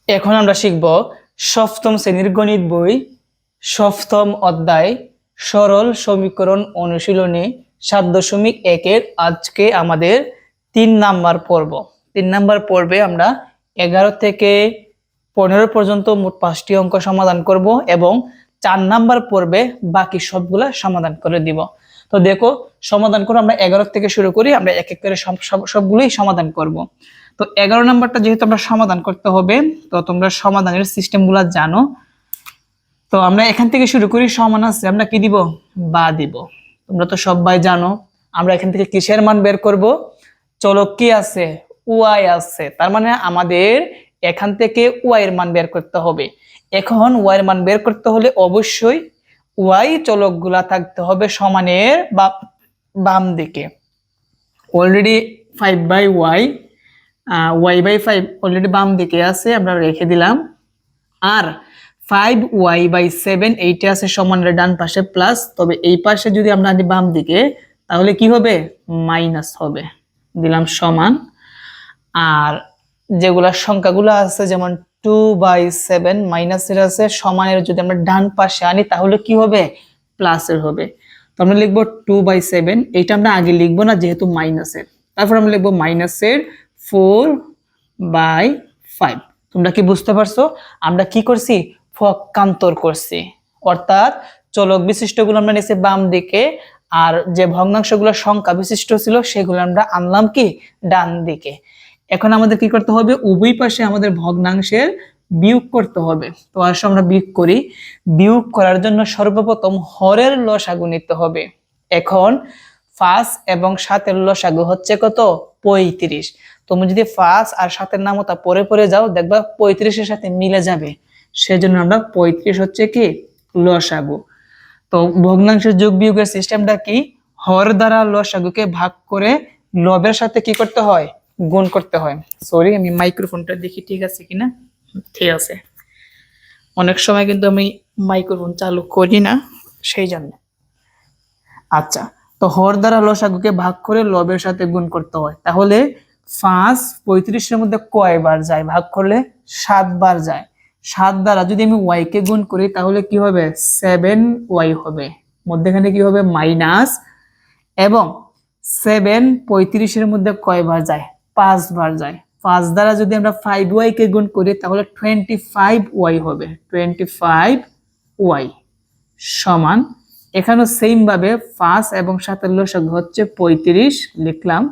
এখন আমরা শিখব সপ্তম শ্রেণীর গণিত বই সপ্তম অধ্যায় সরল সমীকরণ অনুশীলনী 7.1-এর আজকে আমাদের 3 নাম্বার পর্ব। 3 নাম্বার পর্বে আমরা 11 থেকে 15 পর্যন্ত মোট 5টি অঙ্ক সমাধান করব এবং 4 নাম্বার পর্বে বাকি সবগুলা সমাধান করে দিব। তো দেখো সমাধান করে আমরা 11 থেকে শুরু করি, আমরা এক এক করে সবগুলোই সমাধান করব। তো 11 নাম্বারটা যেহেতু আমরা সমাধান করতে হবে, তো তোমরা সমাধানের সিস্টেমগুলো জানো। তো আমরা এখান থেকে শুরু করি। সমান আছে আমরা কি দিব? বা দিব। তোমরা তো সবাই জানো আমরা এখান থেকে কিসের মান বের করব? চলক কি আছে? ওয়াই আছে। তার মানে আমাদের এখান থেকে ওয়াই এর মান বের করতে হবে। এখন ওয়াই এর মান বের করতে হলে অবশ্যই ওয়াই চলকগুলা থাকতে হবে সমানের বাম দিকে। অলরেডি 5/y y/5 অলরেডি বাম দিকে আছে, আমরা রেখে দিলাম। আর 5y/7 এইটা আছে সমানের ডান পাশে প্লাস, তবে এই পাশে যদি আমরা আনি বাম দিকে তাহলে কি হবে? মাইনাস হবে। দিলাম সমান। আর যেগুলা সংখ্যাগুলো আছে যেমন 2/7 মাইনাসের আছে, সমানের যদি আমরা ডান পাশে আনি তাহলে কি হবে? প্লাসের হবে। তো আমরা লিখবো 2/7, এইটা আমরা আগে লিখবো না যেহেতু মাইনাসের। তারপর আমরা লিখবো মাইনাসের 4/5। তোমরা কি বুঝতে পারছো আমরা কি করছি? পক্ষান্তর করছি, অর্থাৎ চলক বিশিষ্টগুলো আমরা নিয়েছি বাম দিকে, আর যে ভগ্নাংশগুলো সংখ্যা বিশিষ্ট ছিল সেগুলো আমরা আনলাম কি ডান দিকে। এখন আমাদের কি করতে হবে? উভয় পাশে আমাদের ভগ্নাংশের বিয়োগ করতে হবে। তো আসো আমরা বিয়োগ করি। বিয়োগ করার জন্য সর্বপ্রথম হরের লসাগু নিতে হবে। এখন 5 এবং 7-এর লসাগু হচ্ছে কত? 35। তুমি যদি 5 আর 7-এর নামতা পরে পরে যাও দেখবা 35-এর সাথে মিলে যাবে, সেজন্য আমরা 35 হচ্ছে কি লসাগু। তো ভগ্নাংশের যোগ বিয়োগের সিস্টেমটা কি? হর দ্বারা লসাগুকে ভাগ করে লবের সাথে কি করতে হয়? গুণ করতে হয়। সরি, আমি মাইক্রোফোনটা দেখি ঠিক আছে কিনা। ঠিক আছে। অনেক সময় কিন্তু আমি মাইক্রোফোন চালু করি না, সেই জন্য। আচ্ছা, তো হর দ্বারা লসাগুকে ভাগ করে লবের সাথে গুণ করতে হয়। তাহলে 5 35-এর মধ্যে কয়বার যায়? ভাগ করলে 7 বার যায়। 7 দ্বারা যদি আমি y কে গুণ করি তাহলে কি হবে? 7y হবে। মধ্যখানে কি হবে? মাইনাস। এবং 7 35-এর মধ্যে কয়বার যায়? 5 বার যায়। 5 দ্বারা যদি আমরা 5y কে গুণ করি তাহলে 25y হবে। 25y সমান, এখানেও সেম ভাবে 5 এবং 7-এর লসাগু হচ্ছে 35 লিখলাম।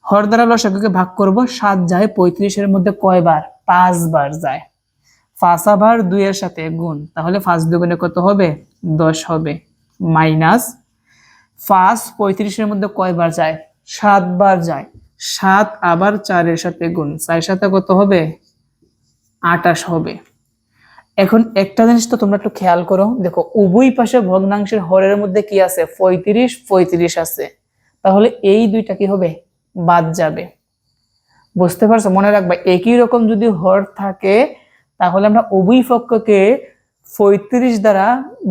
হর দ্বারা লসাগুকে ভাগ করব। 7 যায় 35-এর মধ্যে কয়বার? 5 বার যায়। 5 আবার 2 এর সাথে গুণ, তাহলে 5 দুগুণে কত হবে? 10 হবে। মাইনাস 5 35-এর মধ্যে কয়বার যায়? 7 বার যায়। 7 আবার 4 এর সাথে গুণ, 4 সাথে কত হবে? 28 হবে। এখন একটা জিনিস তো তোমরা একটু খেয়াল করো, দেখো উভয় পাশে ভগ্নাংশের হরের মধ্যে কি আছে? 35 আছে। তাহলে এই দুইটা কি হবে? বাদ যাবে। বুঝতে পারছো? মনে রাখবা একই রকম যদি হর থাকে তাহলে আমরা উভয় পক্ষকে 35 দ্বারা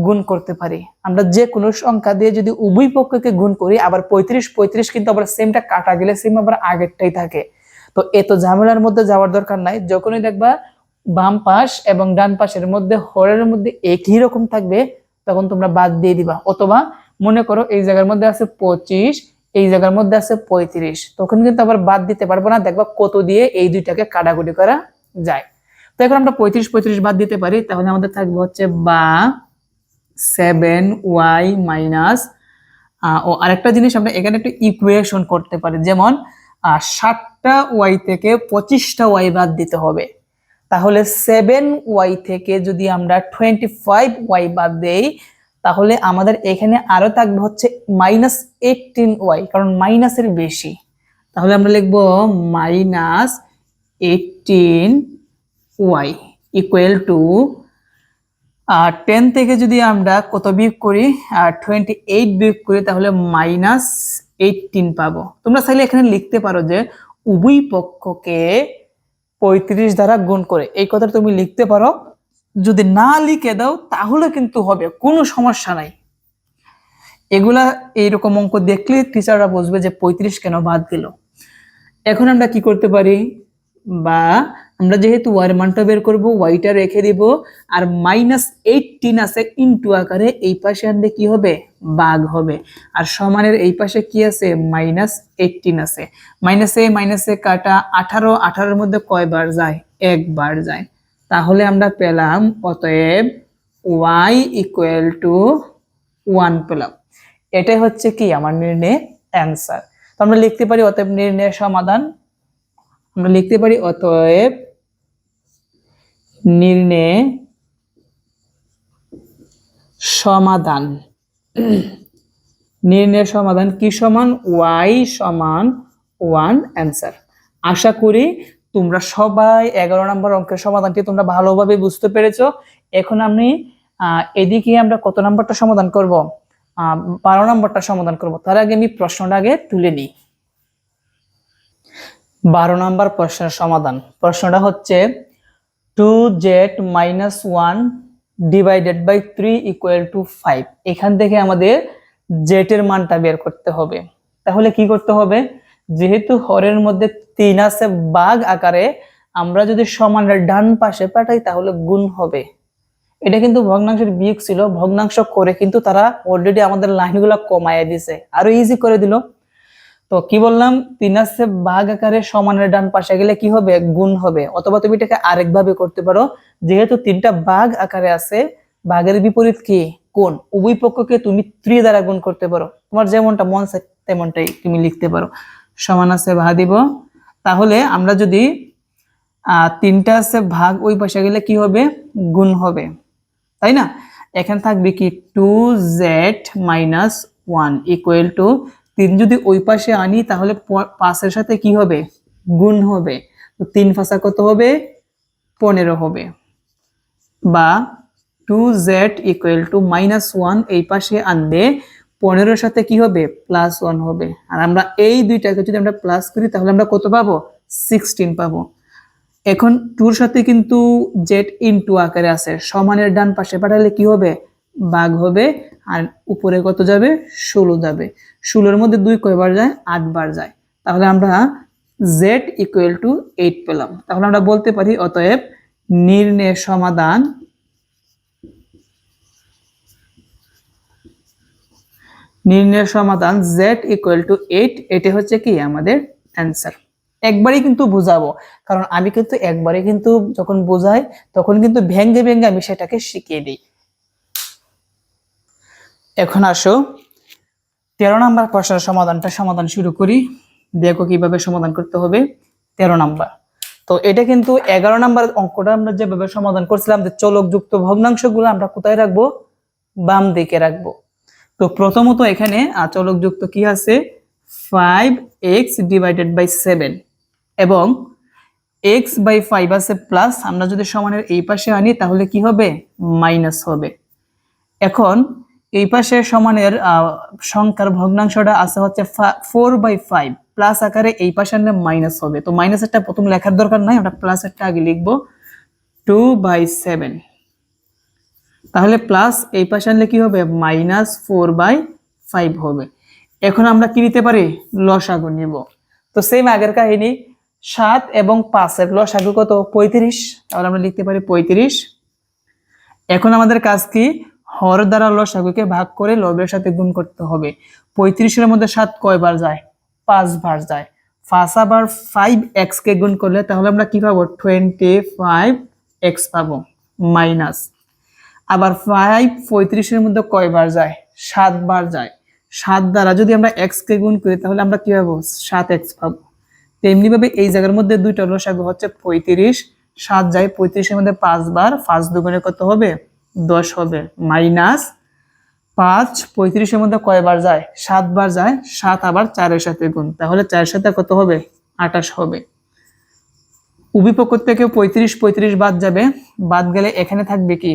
গুণ করতে পারি। আমরা যে কোনো সংখ্যা দিয়ে যদি উভয় পক্ষকে গুণ করি, আবার 35 কিন্তু আবার সেমটা কাটা গেলে সেম আবার আগেরটাই থাকে। তো এত ঝামেলার মধ্যে যাওয়ার দরকার নাই। যখনই দেখবা বাম পাশ এবং ডান পাশের মধ্যে হরের মধ্যে একই রকম থাকবে তখন তোমরা বাদ দিয়ে দিবা। অথবা মনে করো এই জায়গার মধ্যে আছে 25, এই জায়গার মধ্যে আছে 35, তখন কিন্তু আবার বাদ দিতে পারবো না। দেখবা কত দিয়ে এই দুইটাকে কাটাকুটি করা যায়। তো এখন আমরা 35 বাদ দিতে পারি, তাহলে আমাদের থাকবে হচ্ছে বা 7y মাইনাস। ও আরেকটা জিনিস আমরা এখানে একটু ইকুয়েশন করতে পারি, যেমন 7টা y থেকে 25টা y বাদ দিতে হবে। তাহলে 7y থেকে যদি আমরা 25y বাদ দেই তাহলে আমাদের এখানে আরো থাকবে হচ্ছে -18y, কারণ মাইনাসের বেশি। তাহলে আমরা লিখব -18y ইকুয়াল টু 10 থেকে যদি আমরা কত বিয়োগ করি? 28 বিয়োগ করি তাহলে -18 পাবো। তোমরা চাইলে এখানে লিখতে পারো যে উভয় পক্ষকে 35 দ্বারা গুণ করে, এই কথাটা তুমি লিখতে পারো। যদি না লিখে দাও তাহলে কিন্তু হবে, কোনো সমস্যা নাই। এগুলা এইরকম অঙ্ক দেখলে টিচাররা বুঝবে যে 35 কেন বাদ দিল। এখন আমরা কি করতে পারি? বা আমরা যেহেতু y এর মানটা বের করব, ওয়াইটা রেখে দিব, আর -18 আছে ইনটু আকারে এই পাশে আনলে কি হবে, ভাগ হবে। আর সমানের এই পাশে কি আছে, -18 আছে। মাইনাসে কাটা 18, 18 এর মধ্যে কয়বার যায়, একবার যায়। তাহলে আমরা পেলাম অতএব y = 1 পেলাম। এটাই হচ্ছে কি আমার নির্ণয়ের অ্যান্সার। তো আমরা লিখতে পারি অতএব নির্ণয়ের সমাধান, আমরা লিখতে পারি অতএব নির্ণয় সমাধান। নির্ণয়ের সমাধান কি সমান, y সমান 1 অ্যান্সার। আশা করি তোমরা সবাই 11 নম্বর অঙ্কের সমাধানটি তোমরা ভালোভাবে বুঝতে পেরেছো। এখন আমি এদিকে আমরা কত নম্বরটা সমাধান করব, 12 নম্বরটা সমাধান করব। তার আগে আমি প্রশ্নটা আগে তুলে নিই। 12 নম্বর প্রশ্নের সমাধান। প্রশ্নটা হচ্ছে 2z - 1 / 3 = 5। এখান থেকে আমাদের z এর মানটা বের করতে হবে। তাহলে কি করতে হবে, যেহেতু হরের মধ্যে 3 আছে, ভাগ আকারে আমরা যদি সমানের ডান পাশে পাঠাই তাহলে গুণ হবে। এটা কিন্তু ভগ্নাংশের বিয়োগ ছিল, ভগ্নাংশ করে কিন্তু তারা অলরেডি আমাদের লাইনগুলো কমায় দিয়েছে, আরো ইজি করে দিল। তো কি বললাম, 3 আছে ভাগ আকারে সমানের ডান পাশে গেলে কি হবে, গুণ হবে। অথবা তুমি এটাকে আরেকভাবে করতে পারো, যেহেতু 3টা ভাগ আকারে আছে, ভাগের বিপরীত কি, কোণ। উভয় পক্ষকে তুমি 3 দ্বারা গুণ করতে পারো, তোমার যেমনটা মন চায় তেমনটাই তুমি লিখতে পারো। সমান আছে ভাগ দিব, তাহলে আমরা যদি 3টা আছে ভাগ ওই পাশে গেলে কি হবে, গুণ হবে, তাই না। এখানে থাকবে কি 2z - 1 = 3 যদি ওই পাশে আনি তাহলে 5 এর সাথে কি হবে, গুণ হবে। তো 3 × 5 কত হবে, 15 হবে। বা 2z = -1 এই পাশে আনলে 15 এর সাথে কি হবে, +1 হবে। আর আমরা এই দুইটাকে যদি আমরা প্লাস করি তাহলে আমরা কত পাবো, 16 পাবো। এখন 2 এর সাথে কিন্তু z ইনটু আকারে আছে, সমানের ডান পাশে পাঠালে কি হবে, ভাগ হবে। আর উপরে কত যাবে, 16 যাবে। 16 এর মধ্যে 2 কয়বার যায়, 8 বার যায়। তাহলে আমরা z = 8 পেলাম। তাহলে আমরা বলতে পারি অতএব নির্ণয়ের সমাধান z = 8। এটা হচ্ছে কি আমাদের অ্যান্সার। একবারই কিন্তু বুঝাবো, কারণ আমি কিন্তু একবারে কিন্তু যখন বোঝাই তখন কিন্তু ভেঙ্গে ভেঙ্গে আমি সেটাকে শিখিয়ে দিই। এখন আসো 13 নম্বর প্রশ্নের সমাধান শুরু করি। দেখো কিভাবে সমাধান করতে হবে। 13 নম্বর, তো এটা কিন্তু 11 নম্বর অঙ্কটা আমরা যেভাবে সমাধান করছিলাম, যে চলকযুক্ত ভগ্নাংশগুলো আমরা কোথায় রাখবো, বাম দিকে রাখবো। তো প্রথমত এখানে চলকযুক্ত কি আছে, 5x / 7 এবং x/5 আছে প্লাস, আমরা যদি সমানের এই পাশে আনি তাহলে কি হবে, মাইনাস হবে। এখন এই পাশে সমানের সংখ্যার ভগ্নাংশটা আছে হচ্ছে 4/5, প্লাস আকারে এই পাশে আনলে মাইনাস হবে। তো মাইনাসেরটা প্রথম লেখার দরকার নাই, আমরা প্লাসেরটা আগে লিখবো 2/7। তাহলে প্লাস এই পাশে আনলে কি হবে, -4/5 হবে। এখন আমরা কি নিতে পারি, লসাগু নিব। তো সেম আগের কাহিনী, 7 এবং 5 এর লসাগু কত, 35। তাহলে আমরা লিখতে পারি 35। এখন আমাদের কাজ কি, হর দ্বারা লসাগুকে ভাগ করে লবের সাথে গুণ করতে হবে। 35 এর মধ্যে 7 কয়বার যায়, 5 বার যায়। 5 আবার 5x কে গুণ করলে তাহলে আমরা কি পাবো, 25x পাবো, মাইনাস। আবার 5 35 এর মধ্যে কয়বার যায়, 7 বার যায়। 7 দ্বারা যদি আমরা x কে গুণ করি তাহলে আমরা কি পাবো, 7x পাবো। তেমনি ভাবে এই জায়গার মধ্যে দুইটা লসাগু হচ্ছে 35, 7 যায় 35 এর মধ্যে 5 বার, 5 দুগুণে কত হবে, 10 হবে, মাইনাস 5 35 এর মধ্যে কয়বার যায়, 7 বার যায়। 7 আবার 4 এর সাথে গুণ, তাহলে 4 এর সাথে কত হবে, 28 হবে। উভয় পক্ষ থেকে 35 35 বাদ যাবে, বাদ গেলে এখানে থাকবে কি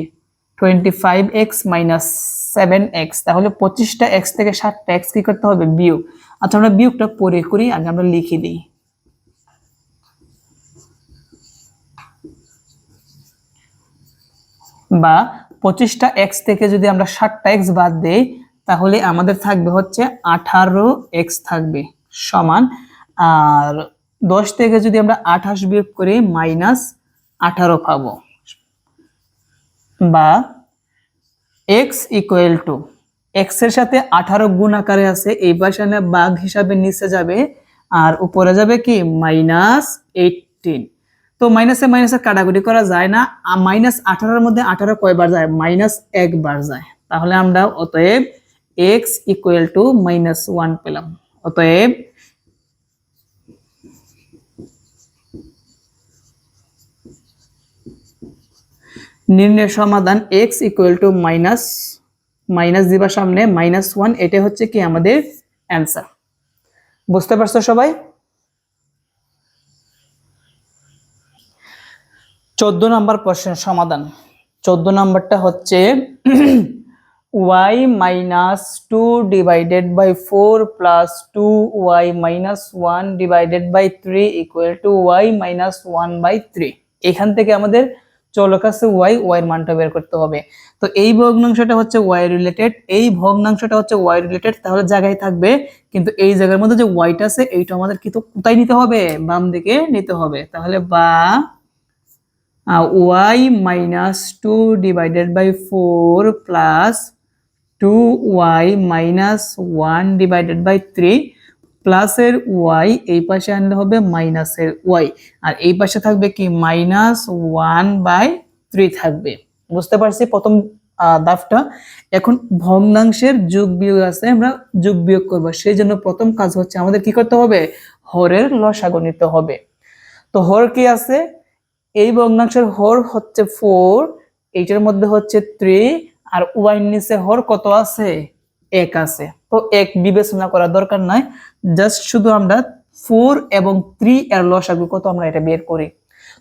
25x - 7x। তাহলে 25টা x থেকে 7টা x কি করতে হবে, বিয়োগ। আচ্ছা আমরা বিয়োগটা পরে করি, আগে আমরা লিখে দিই। বা 25টা x থেকে যদি আমরা 7টা x বাদ দেই তাহলে আমাদের থাকবে হচ্ছে 18x থাকবে, সমান। আর 10 থেকে যদি আমরা 28 বিয়োগ করি, 18 পাবো, বা x ইকুয়াল টু x এর সাথে 18 গুণ আকারে আছে, এই পাশে ভাগ হিসাবে নিচে যাবে আর উপরে যাবে কি -18। তো মাইনাসে মাইনাসে কাটাকুটি করা যায় না, -18 এর মধ্যে 18 কয়বার যায়, -1 বার যায়। তাহলে আমরা অতএব x ইকুয়াল টু -1 পেলাম। অতএব নির্ণয় সমাধান x ইকুয়াল টু মাইনাস দিবার সামনে -1, এটা হচ্ছে কি আমাদের অ্যান্সার। বুঝতে পারছো সবাই? 14 নম্বর প্রশ্নের সমাধান। 14 নম্বরটা হচ্ছে y - 2 divided by 4 plus 2y - 1 divided by 3 equal to y - 1/3। এখান থেকে আমাদের চলক আছে y এর মানটা বের করতে হবে। তো এই ভগ্নাংশটা হচ্ছে y রিলেটেড, এই ভগ্নাংশটা হচ্ছে y রিলেটেড, তাহলে জায়গায় থাকবে, কিন্তু এই জায়গার মধ্যে যে yটা আছে এইটা আমাদের কিন্তু কোথায় নিতে হবে, বাম দিকে নিতে হবে। তাহলে বা y - 2 divided by 4 plus 2y - 1 divided by 3 প্লাসের y এই পাশে আনলে হবে মাইনাসের y, আর এই পাশে থাকবে কি -1/3 থাকবে। বুঝতে পারছি প্রথম ধাপটা। এখন ভগ্নাংশের যোগ বিয়োগ আছে, আমরা যোগ বিয়োগ করব, সেই জন্য প্রথম কাজ হচ্ছে আমাদের কি করতে হবে, হরের লসাগু নিতে হবে। তো হর কি আছে, এই ভগ্নাংশের হর হচ্ছে 4, এইটার মধ্যে হচ্ছে 3, আর y নিচে হর কত আছে, 1 আছে। তো 1 বিবেচনা করার দরকার নাই, জাস্ট শুধু আমরা 4 এবং 3 এর লসাগু কত আমরা এটা বের করি।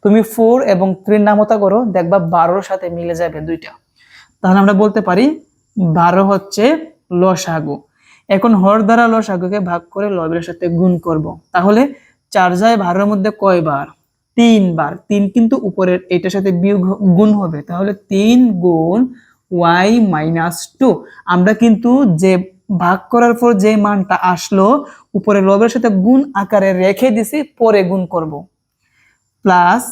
তুমি 4 এবং 3 নামতা করো, দেখবা 12 এর সাথে মিলে যাবে দুইটা। তাহলে আমরা বলতে পারি 12 হচ্ছে লসাগু। এখন হর দ্বারা লসাগুকে ভাগ করে লবের সাথে গুণ করব। তাহলে 4 যায় 12 এর মধ্যে কয়বার, 3 বার। 3 কিন্তু উপরের এটার সাথে বিয়োগ গুণ হবে, তাহলে 3 গুণ y - 2। আমরা কিন্তু যে ভাগ করার পর যে মানটা আসলো উপরে লবের সাথে গুণ আকারে রেখে দিছি, পরে গুণ করব। প্লাস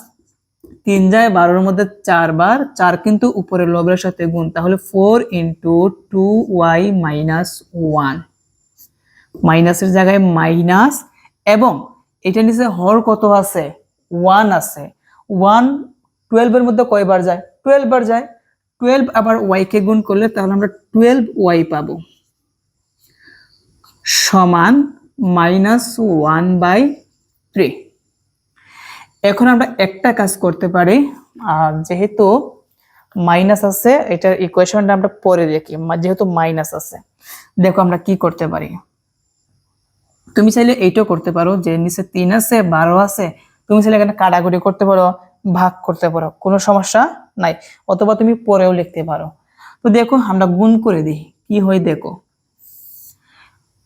3 যায় 12 এর মধ্যে 4 বার, 4 কিন্তু উপরে লবের সাথে গুণ, তাহলে 4 × 2y - 1, মাইনাসের জায়গায় মাইনাস, এবং এটা নিচে হর কত আছে, 1 আছে। 1 12 এর মধ্যে কয়বার যায়, 12 বার যায়। 12 আবার y কে গুণ করলে তাহলে আমরা 12y পাবো, সমান -1/3। এখন আমরা একটা কাজ করতে পারি, যেহেতু মাইনাস আছে এটার ইকুয়েশনটা আমরা পরে দেখি, যেহেতু মাইনাস আছে। দেখো আমরা কি করতে পারি, তুমি চাইলে এইটাও করতে পারো, যে নিচে 3 আছে 12 আছে, তুমি চাইলে এখানে কাটাকুটি করতে পারো, ভাগ করতে পারো, কোনো সমস্যা নাই, অথবা তুমি পরেও লিখতে পারো। তো দেখো আমরা গুণ করে দিই কি হয়। দেখো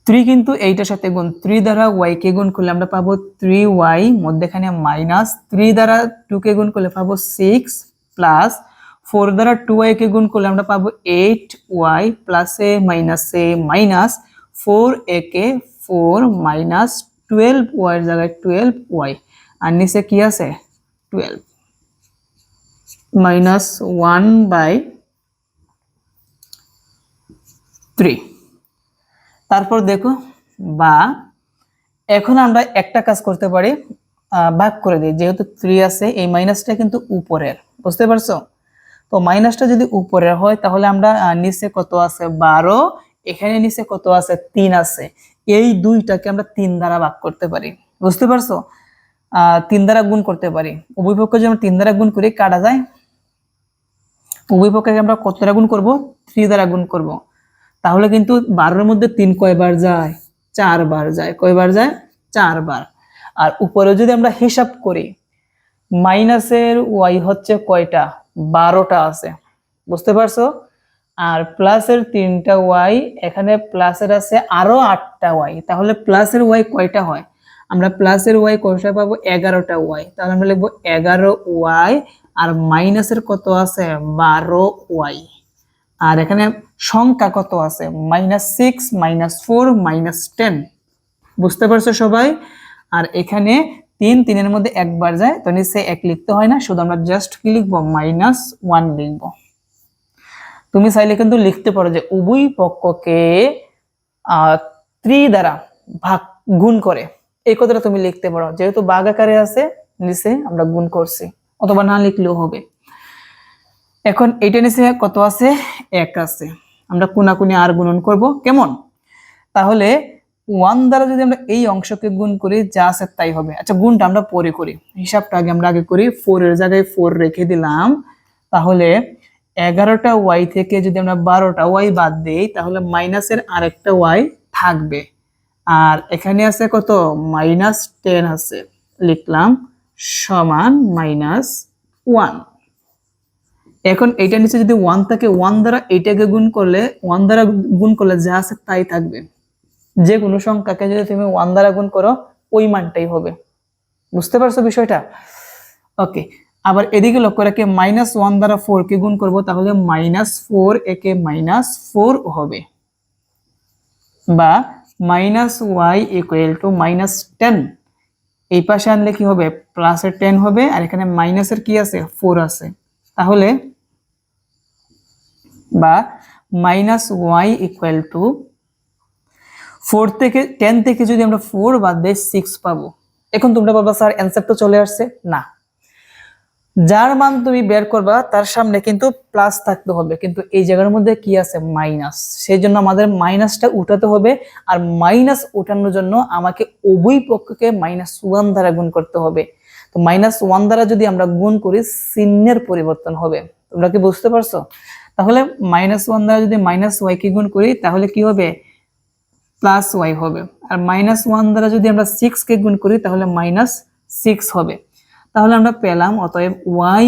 3 কিন্তু এইটার সাথে গুণ, 3 দ্বারা y কে গুণ করলে আমরা পাবো 3y, মধ্যখানে মাইনাস, 3 দ্বারা 2 কে গুণ করলে পাবো 6, প্লাস 4 দ্বারা 2y কে গুণ করলে আমরা পাবো 8y, প্লাসে মাইনাসে মাইনাস, 4 কে 4 মাইনাস 12y এর জায়গায় 12y, আর নিচে কি আছে 12, -1/3। তারপর দেখো বা এখন আমরা একটা কাজ করতে পারি, ভাগ করে দিই, যেহেতু 3 আছে এই মাইনাসটা কিন্তু উপরের, বুঝতে পারছো? তো মাইনাসটা যদি উপরের হয় তাহলে আমরা নিচে কত আছে 12, এখানে নিচে কত আছে 3 আছে, এই দুইটাকে আমরা 3 দ্বারা ভাগ করতে পারি, বুঝতে পারছো? 3 দ্বারা গুণ করতে পারি, উভয় পক্ষে যদি আমরা 3 দ্বারা গুণ করি কাটা যায়, উভয় পক্ষকে আমরা কত দ্বারা গুণ করব, 3 দ্বারা গুণ করব। তাহলে কিন্তু 12 এর মধ্যে 3 কয়বার যায়, 4 বার যায়। কয়বার যায়, 4 বার। আর উপরে যদি আমরা হিসাব করি, মাইনাসের y হচ্ছে কয়টা, 12টা আছে, বুঝতে পারছো? আর প্লাসের 3টা y, এখানে প্লাসের আছে আরো 8টা y, তাহলে প্লাসের y কয়টা হয়, আমরা প্লাসের y কয়টা পাবো, 11টা y। তাহলে আমরা লিখবো 11y, আর মাইনাসের কত আছে 12y, আর এখানে সংখ্যা কত আছে -6 -4 -10, বুঝতে পারছো সবাই? আর এখানে তিন তিনের মধ্যে একবার যায়, তো নিচে এক লিখতে হয় না, শুধু আমরা জাস্ট কি লিখবো, -1 লিখবো। তুমি চাইলে কিন্তু লিখতে পারো যে উভয় পক্ষকে 3 দ্বারা ভাগ গুণ করে, এই কথাটা তুমি লিখতে পারো, যেহেতু ভাগ আকারে আছে নিচে আমরা গুণ করছি, অথবা না লিখলেও হবে। এখন এইটা নিচে কত আছে, 1 আছে, আমরা কোনাকুনি আর গুণন করব কেমন, তাহলে 1 দ্বারা যদি আমরা এই অংশকে গুণ করি যা আছে তাই হবে। আচ্ছা গুণটা আমরা পরে করি, হিসাবটা আমরা আগে করি। 4 এর জায়গায় 4 রেখে দিলাম, তাহলে 11টা y থেকে যদি আমরা 12টা y বাদ দেই তাহলে মাইনাসের আরেকটা y থাকবে, আর এখানে আছে কত, -10 আছে, লিখলাম সমান -1। এখন এইটা নিচে যদি 1 থাকে, 1 দ্বারা এইটাকে গুণ করলে, 1 দ্বারা গুণ করলে যা আছে তাই থাকবে। যে কোনো সংখ্যাকে যদি তুমি 1 দ্বারা গুণ করো ওই মানটাই হবে, বুঝতে পারছো বিষয়টা? ওকে, আবার এদিকে লক্ষ্য রাখে -1 দ্বারা 4 কে গুণ করব, তাহলে -4 একে -4 হবে, বা -y -10, এই পাশে আনলে কি হবে, প্লাসের 10 হবে, আর এখানে মাইনাসের কি আছে, 4 আছে, তাহলে বা -y 4 থেকে 10 থেকে যদি আমরা 4 বাদ দেই 6 পাবো। এখন তোমরা বলবা স্যার অ্যানসার তো চলে আসছে, না, যার মান তুমি বের করবা তার সামনে কিন্তু প্লাস থাকতে হবে, কিন্তু এই জায়গার মধ্যে কি আছে, মাইনাস, সেই জন্য আমাদের মাইনাসটা উঠাতে হবে, আর মাইনাস উঠানোর জন্য আমাকে উভয় পক্ষকে -1 দ্বারা গুণ করতে হবে। তো -1 দ্বারা যদি আমরা গুণ করি চিহ্নের পরিবর্তন হবে, তোমরা কি বুঝতে পারছো? তাহলে -1 দ্বারা যদি -y কে গুণ করি তাহলে কি হবে, +y হবে, আর -1 দ্বারা যদি আমরা 6 কে গুণ করি তাহলে -6 হবে। তাহলে আমরা পেলাম অতএব y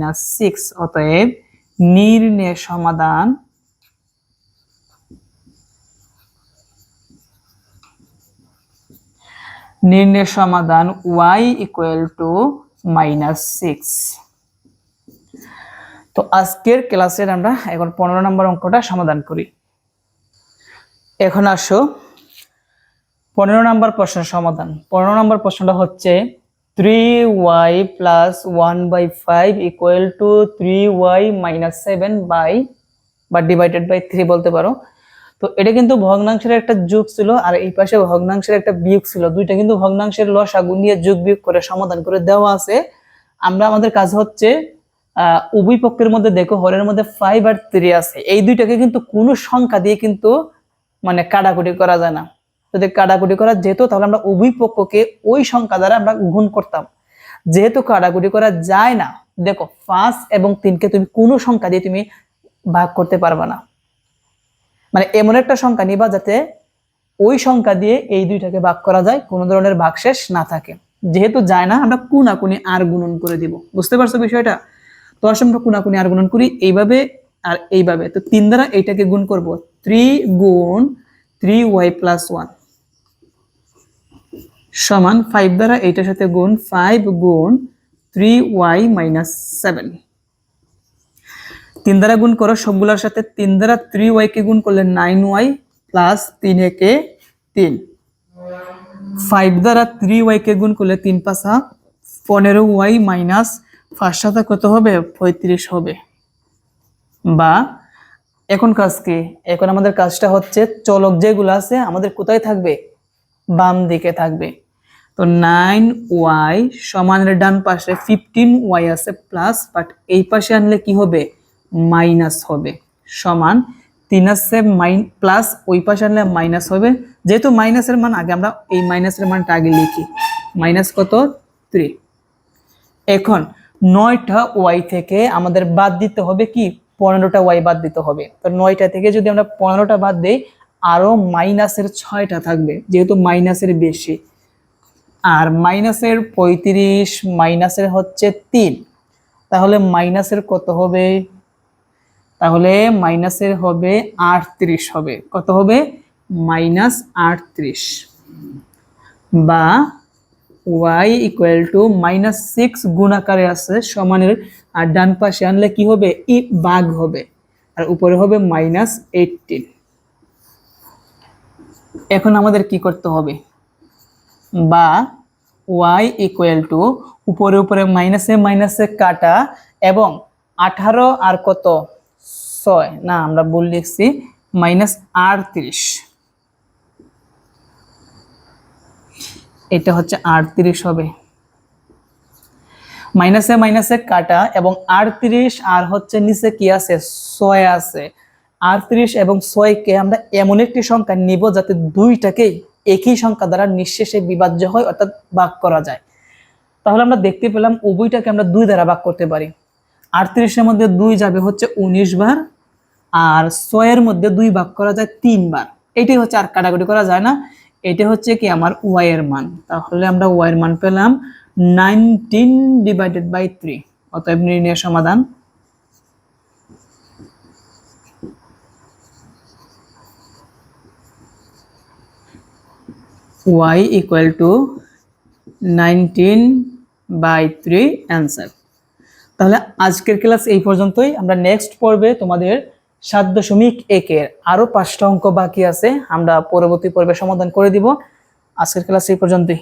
-6, অতএব নির্ণয় সমাধান y -6। তো আজকের ক্লাসের আমরা এখন 15 নম্বর অঙ্কটা সমাধান করি। এখন আসো 15 নম্বর প্রশ্নের সমাধান। 15 নম্বর প্রশ্নটা হচ্ছে 3y + 1/5 = 3y - 7 বা ডিভাইডেড বাই 3 বলতে পারো। তো এটা কিন্তু ভগ্নাংশের একটা যোগ ছিল, আর এই পাশে ভগ্নাংশের একটা বিয়োগ ছিল, দুইটা কিন্তু ভগ্নাংশের লসাগু নিয়ে যোগ বিয়োগ করে সমাধান করে দেওয়া আছে। আমাদের কাজ হচ্ছে উভয় পক্ষের মধ্যে দেখো হরের মধ্যে 5 আর 3 আছে, এই দুইটাকে কিন্তু কোনো সংখ্যা দিয়ে কিন্তু মানে কাটাকুটি করা যায় না। যদি কাটাকুটি করা যেত তাহলে আমরা উভয় পক্ষকে ওই সংখ্যা দ্বারা আমরা গুণ করতাম, যেহেতু কাটাকুটি করা যায় না, দেখো 5 এবং 3 কে তুমি কোনো সংখ্যা দিয়ে তুমি ভাগ করতে পারবে না, মানে এমন একটা সংখ্যা নিবা যাতে ওই সংখ্যা দিয়ে এই দুইটাকে ভাগ করা যায়, কোনো ধরনের ভাগশেষ না থাকে। যেহেতু যায় না, আমরা কোনাকুনি আর গুণন করে দিব, বুঝতে পারছো বিষয়টা? তো আসলে আমরা কোনাকুনি আর গুণন করি এইভাবে আর এইভাবে। তো 3 দ্বারা এইটাকে গুণ করব, 3 গুণ 3y + 1 সমান 5 দ্বারা এইটার সাথে গুণ, 5 গুণ 3y - 7। 3 দ্বারা গুণ করো সবগুলোর সাথে, 3 দ্বারা 3y কে গুণ করলে 9y + 3 একে 3, 5 দ্বারা 3y কে গুণ করলে 3 × 5 = 15y - 5 সাথে কত হবে, 35 হবে। বা এখন কাজ কি, এখন আমাদের কাজটা হচ্ছে চলক যেগুলো আছে আমাদের কোথায় থাকবে, বাম দিকে থাকবে। তো 9y সমানের ডান পাশে 15y আছে প্লাস, বাট এই পাশে আনলে কি হবে, মাইনাস হবে, সমান 3 আছে প্লাস, ওই পাশে আনলে মাইনাস হবে। যেহেতু মাইনাসের মান আগে, আমরা এই মাইনাসের মানটা আগে লিখি, মাইনাস কত, 3। এখন 9টা y থেকে আমাদের বাদ দিতে হবে কি, 15টা y বাদ দিতে হবে। তো 9টা থেকে যদি আমরা 15টা বাদ দেই আরো মাইনাসের 6টা থাকবে, যেহেতু মাইনাসের বেশি, আর মাইনাসের 35 মাইনাসের হচ্ছে 3, তাহলে মাইনাসের কত হবে, তাহলে মাইনাসের হবে 38 হবে, কত হবে, -38, বা y -6 গুণ আকারে আছে সমানের, আর ডান পাশে আনলে কি হবে, ভাগ হবে, আর উপরে হবে -18। এখন আমাদের কি করতে হবে, বা ওয়াই ইকুয়াল টু উপরে উপরে মাইনাসে মাইনাসে কাটা এবং 18 আর কত 6 না আমরা ভুল লিখছি -38 এটা হচ্ছে 38 হবে মাইনাসে মাইনাসে কাটা এবং 38 আর হচ্ছে নিচে কি আছে 6 আছে 38 এবং 6 কে আমরা এমন একটি সংখ্যা নিব যাতে দুইটাকেই একই সংখ্যা দ্বারা নিঃশেষে বিভাজ্য হয় অর্থাৎ ভাগ করা যায়। তাহলে আমরা দেখতে পেলাম উভয়টাকে আমরা 2 দ্বারা ভাগ করতে পারি। 38 এর মধ্যে 2 যাবে হচ্ছে 19 বার আর 6 এর মধ্যে 2 ভাগ করা যায় 3 বার। এটাই হচ্ছে আর কাটাকুটি করা যায় না। এটা হচ্ছে কি আমার y এর মান। তাহলে আমরা y এর মান পেলাম 19/3। অতএব নির্ণয় সমাধান y equal to 19/3 অ্যান্সার। তাহলে আজকের ক্লাস এই পর্যন্তই। আমরা নেক্সট পর্বে তোমাদের 7.1 এর আরো 5টা অঙ্ক বাকি আছে, আমরা পরবর্তী পর্বে সমাধান করে দিব। আজকের ক্লাস এই পর্যন্তই।